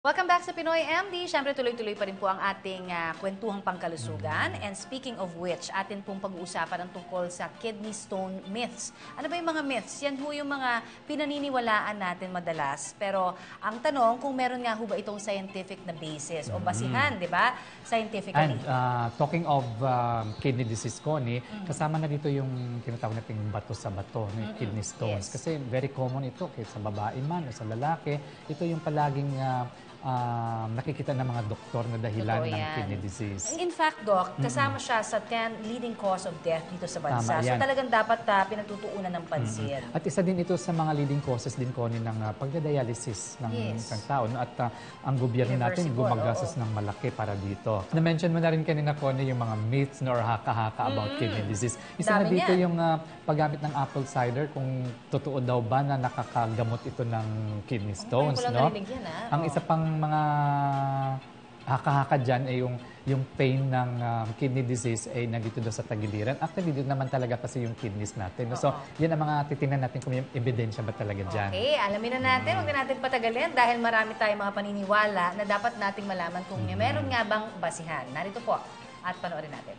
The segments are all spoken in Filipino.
Welcome back sa Pinoy MD. Siyempre tuloy-tuloy pa rin po ang ating kwentuhang pangkalusugan. And speaking of which, atin pong pag-uusapan ang tungkol sa kidney stone myths. Ano ba yung mga myths? Yan ho yung mga pinaniniwalaan natin madalas. Pero ang tanong kung meron nga ho ba itong scientific na basis o basihan, di ba? Scientifically. And talking of kidney disease, Connie, kasama na dito yung tinatawag nating bato sa bato, kidney stones. Yes. Kasi very common ito, kahit sa babae man o sa lalaki. Ito yung palaging nakikita ng mga doktor na dahilan ng kidney disease. In fact, Doc, kasama siya sa 10 leading cause of death dito sa bansa. Tama, so yan. talagang dapat pinagtutuunan ng pansin. At isa din ito sa mga leading causes din, Connie, ng pagdadialysis ng isang tao. No? At ang gobyerno natin gumagastos ng malaki para dito. Na-mention mo na rin kanina, Connie, yung mga myths or haka-haka about kidney disease. Isa na dito yung paggamit ng apple cider, kung totoo daw ba na nakakagamot ito ng kidney stones. No? Ang isa pang mga haka-haka dyan ay yung pain ng kidney disease ay nandito doon sa tagiliran. Actually, dito naman talaga kasi yung kidneys natin. No? So, yan ang mga titingnan natin kung may ebidensya ba talaga dyan. Okay, alamin na natin. Huwag na natin patagalin dahil marami tayong mga paniniwala na dapat nating malaman kung meron nga bang basihan. Narito po at panoorin natin.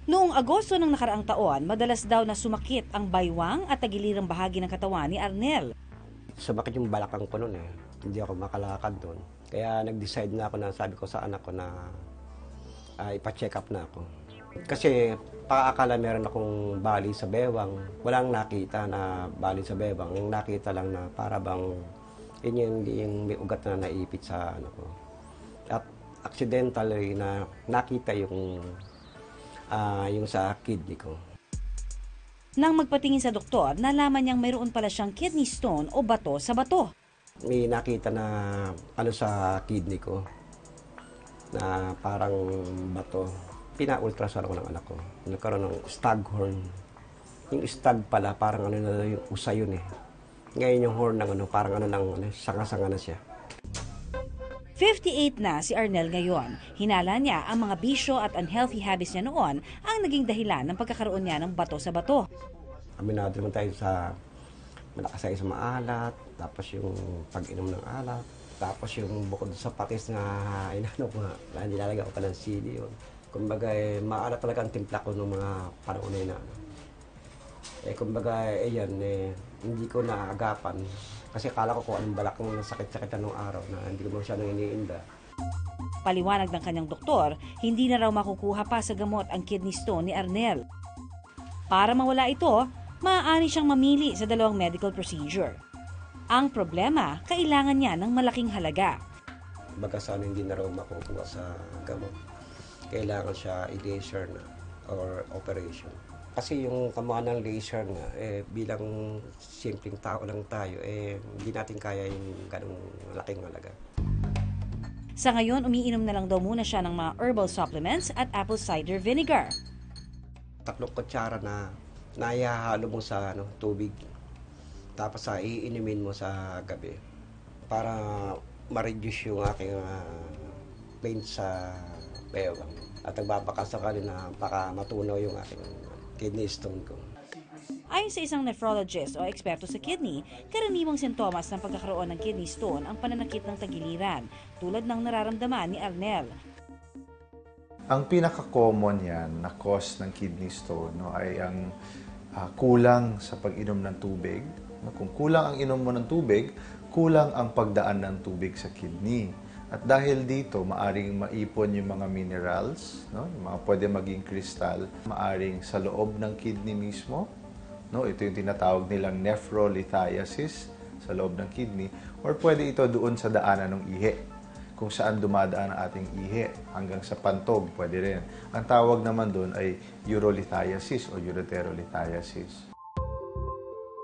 Noong Agosto ng nakaraang taon, madalas daw na sumakit ang baywang at tagilirang bahagi ng katawan ni Arnel. Sumakit yung balakang ko noon eh. Hindi ako makalakad doon. Kaya nag-decide na ako na sabi ko sa anak ko na ipa-check up na ako. Kasi paakala meron akong bali sa bewang. Walang nakita na bali sa bewang. Ang nakita lang na para bang yun yung may ugat na naipit sa ano ko. At accidentally na nakita yung sa kidney ko. Nang magpatingin sa doktor, nalaman niyang mayroon pala siyang kidney stone o bato sa bato. May nakita na sa kidney ko na parang bato. Pina-ultrasound ako ng anak ko. Nagkaroon ng staghorn. Yung stag pala, parang na yung usa yun eh. Ngayon yung horn ng parang sanga-sanga na siya. 58 na si Arnel ngayon. Hinala niya ang mga bisyo at unhealthy habits niya noon ang naging dahilan ng pagkakaroon niya ng bato sa bato. Aminado naman tayo sa malakas sa maalat, tapos yung pag-inom ng alat, tapos yung bukod sa patis na inano ko nga, nilalagay ko pa ng sili yun. Kumbaga, maalat talaga ang timpla ko ng mga panahon na kumbaga, hindi ko naagapan. Kasi akala ko kung anong balak ng sakit-sakit nung araw na hindi ko masyadong iniinda. Paliwanag ng kanyang doktor, hindi na raw makukuha pa sa gamot ang kidney stone ni Arnel. Para mawala ito, maaari siyang mamili sa dalawang medical procedure. Ang problema, kailangan niya ng malaking halaga. Baga sana hindi na raw makukuha sa gamot. Kailangan siya i-laser na or operation. Kasi yung kamuha ng laser nga, bilang simpleng tao lang tayo, hindi natin kaya yung ganong laking halaga. Sa ngayon, umiinom na lang daw muna siya ng mga herbal supplements at apple cider vinegar. 3 kutsara na naihahalo mo sa tubig. Tapos iinumin mo sa gabi para ma-reduce yung aking pain sa bewang. At nagbabakasakali na baka matunaw yung aking kidney stone ko. Ayon sa isang nephrologist o eksperto sa kidney, karaniwang sintomas ng pagkakaroon ng kidney stone ang pananakit ng tagiliran, tulad ng nararamdaman ni Arnel. Ang pinaka-common yan na cause ng kidney stone ay ang kulang sa pag-inom ng tubig. Kung kulang ang inom mo ng tubig, kulang ang pagdaan ng tubig sa kidney. At dahil dito, maaring maipon yung mga minerals, yung mga pwede maging kristal, maaring sa loob ng kidney mismo. Ito yung tinatawag nilang nephrolithiasis sa loob ng kidney. Or pwede ito doon sa daanan ng ihi, kung saan dumadaan ang ating ihi hanggang sa pantog, pwede rin. Ang tawag naman doon ay urolithiasis o ureterolithiasis.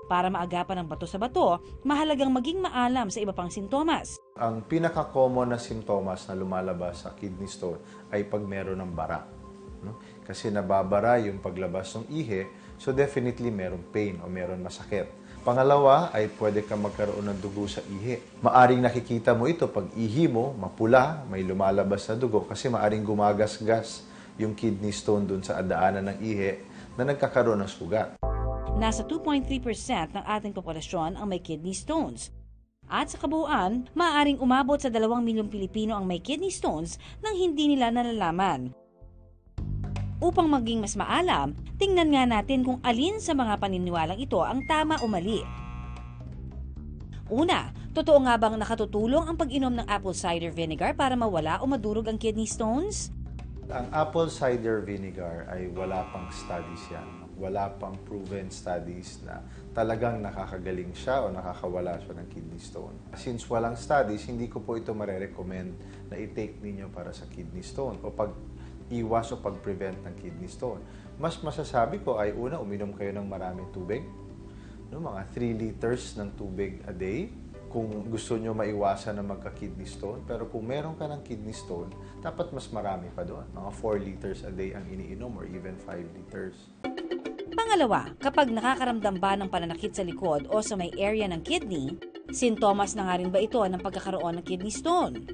Para maagapan ang bato sa bato, mahalagang maging maalam sa iba pang sintomas. Ang pinaka-common na sintomas na lumalabas sa kidney stone ay pag meron ng bara. Kasi nababara yung paglabas ng ihi, so definitely merong pain o meron masakit. Pangalawa ay pwede ka magkaroon ng dugo sa ihi. Maaring nakikita mo ito pag ihi mo, mapula, may lumalabas na dugo kasi maaring gumagasgas yung kidney stone dun sa daanan ng ihi na nagkakaroon ng sugat. Nasa 2.3% ng ating populasyon ang may kidney stones. At sa kabuuan, maaaring umabot sa 2 milyong Pilipino ang may kidney stones nang hindi nila nalalaman. Upang maging mas maalam, tingnan nga natin kung alin sa mga paniniwalang ito ang tama o mali. Una, totoo nga bang nakatutulong ang pag-inom ng apple cider vinegar para mawala o madurog ang kidney stones? Ang apple cider vinegar ay wala pang studies yan. Wala pang proven studies na talagang nakakagaling siya o nakakawala siya ng kidney stone. Since walang studies, hindi ko po ito marerecommend na i-take ninyo para sa kidney stone o pag-iwas o pag-prevent ng kidney stone. Mas masasabi ko ay una, uminom kayo ng maraming tubig. Mga 3 liters ng tubig a day kung gusto nyo maiwasan na magka-kidney stone. Pero kung meron ka ng kidney stone, dapat mas marami pa doon. Mga 4 liters a day ang iniinom or even 5 liters. Pangalawa, kapag nakakaramdam ba ng pananakit sa likod o sa may area ng kidney, sintomas na nga rin ba ito ng pagkakaroon ng kidney stone?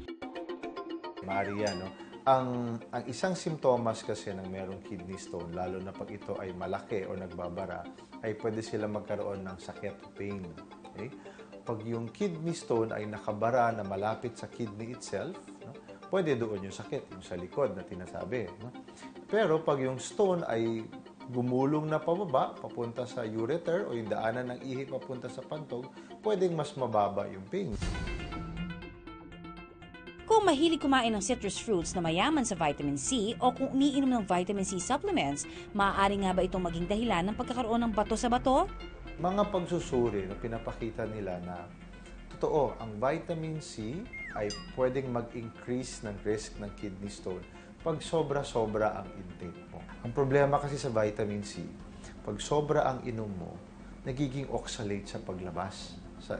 Maria, no? Ang isang simptomas kasi ng merong kidney stone, lalo na pag ito ay malaki o nagbabara, ay pwede sila magkaroon ng sakit o pain. Okay? Pag yung kidney stone ay nakabara na malapit sa kidney itself, no? Pwede doon yung sakit, yung sa likod na tinasabi. No? Pero pag yung stone ay gumulong na pababa, papunta sa ureter o yung daanan ng ihi papunta sa pantog, pwedeng mas mababa yung pain. Kung mahilig kumain ng citrus fruits na mayaman sa vitamin C o kung umiinom ng vitamin C supplements, maaari nga ba itong maging dahilan ng pagkakaroon ng bato sa bato? Mga pagsusuri na pinapakita nila na totoo, ang vitamin C ay pwedeng mag-increase ng risk ng kidney stone pag sobra-sobra ang intake mo. Ang problema kasi sa vitamin C, pag sobra ang inom mo, nagiging oxalate sa paglabas sa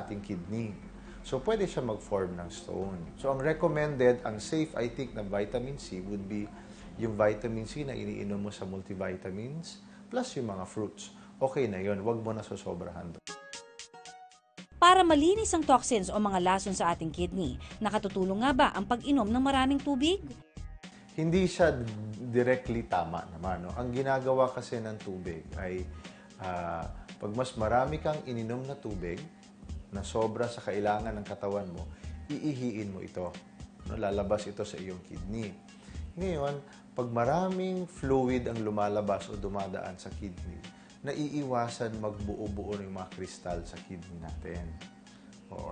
ating kidney. So, pwede siya mag-form ng stone. So, ang recommended, ang safe, I think, na vitamin C would be yung vitamin C na iniinom mo sa multivitamins plus yung mga fruits. Okay na yun. Huwag mo na sosobrahan. Para malinis ang toxins o mga lason sa ating kidney, nakatutulong nga ba ang pag-inom ng maraming tubig? Hindi siya directly tama naman. No? Ang ginagawa kasi ng tubig ay pag mas marami kang ininom na tubig, na sobra sa kailangan ng katawan mo, iihiin mo ito. No, lalabas ito sa iyong kidney. Ngayon, pag maraming fluid ang lumalabas o dumadaan sa kidney, naiiwasan magbuo-buo ng mga kristal sa kidney natin.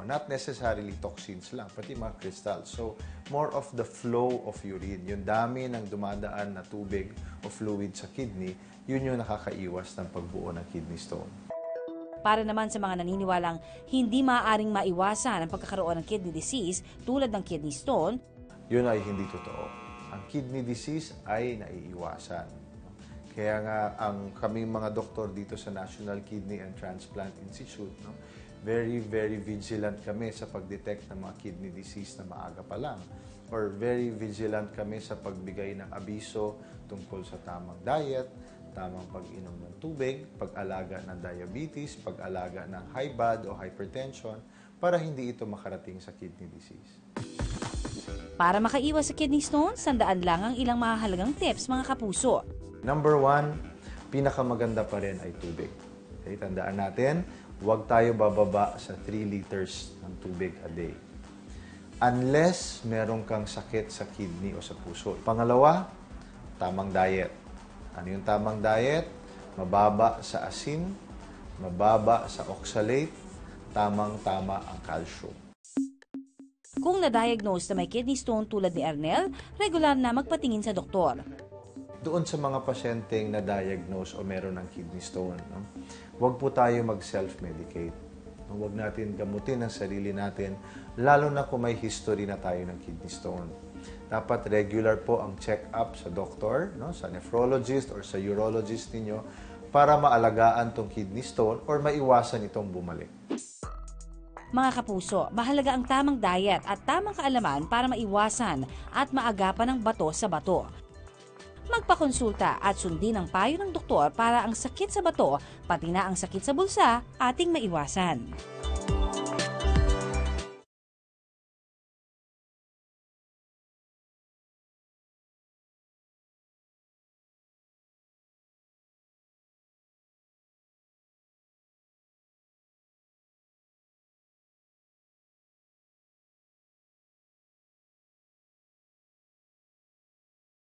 Not necessarily toxins lang, pati mga crystals. So, more of the flow of urine. Yung dami ng dumadaan na tubig o fluid sa kidney, yun yung nakakaiwas ng pagbuo ng kidney stone. Para naman sa mga naniniwalang hindi maaaring maiwasan ang pagkakaroon ng kidney disease tulad ng kidney stone, yun ay hindi totoo. Ang kidney disease ay naiiwasan. Kaya nga, kaming mga doktor dito sa National Kidney and Transplant Institute, no, very, very vigilant kami sa pag-detect ng mga kidney disease na maaga pa lang. Or very vigilant kami sa pagbigay ng abiso tungkol sa tamang diet, tamang pag-inom ng tubig, pag-alaga ng diabetes, pag-alaga ng high blood o hypertension para hindi ito makarating sa kidney disease. Para makaiwas sa kidney stones, tandaan lang ang ilang mahalagang tips, mga kapuso. Number 1, pinakamaganda pa rin ay tubig. Okay, tandaan natin, huwag tayo bababa sa 3 liters ng tubig a day. Unless meron kang sakit sa kidney o sa puso. Pangalawa, tamang diet. Ano yung tamang diet? Mababa sa asin, mababa sa oxalate, tamang-tama ang calcium. Kung na-diagnose na may kidney stone tulad ni Arnel, regular na magpatingin sa doktor. Doon sa mga pasyenteng na-diagnose o meron ng kidney stone, no? Huwag po tayo mag-self-medicate. Huwag natin gamutin ang sarili natin, lalo na kung may history na tayo ng kidney stone. Dapat regular po ang check-up sa doktor, no? Sa nephrologist or sa urologist ninyo para maalagaan tong kidney stone or maiwasan itong bumalik. Mga kapuso, mahalaga ang tamang diet at tamang kaalaman para maiwasan at maagapan ang bato sa bato. Magpakonsulta at sundin ang payo ng doktor para ang sakit sa bato, pati na ang sakit sa bulsa, ating maiwasan.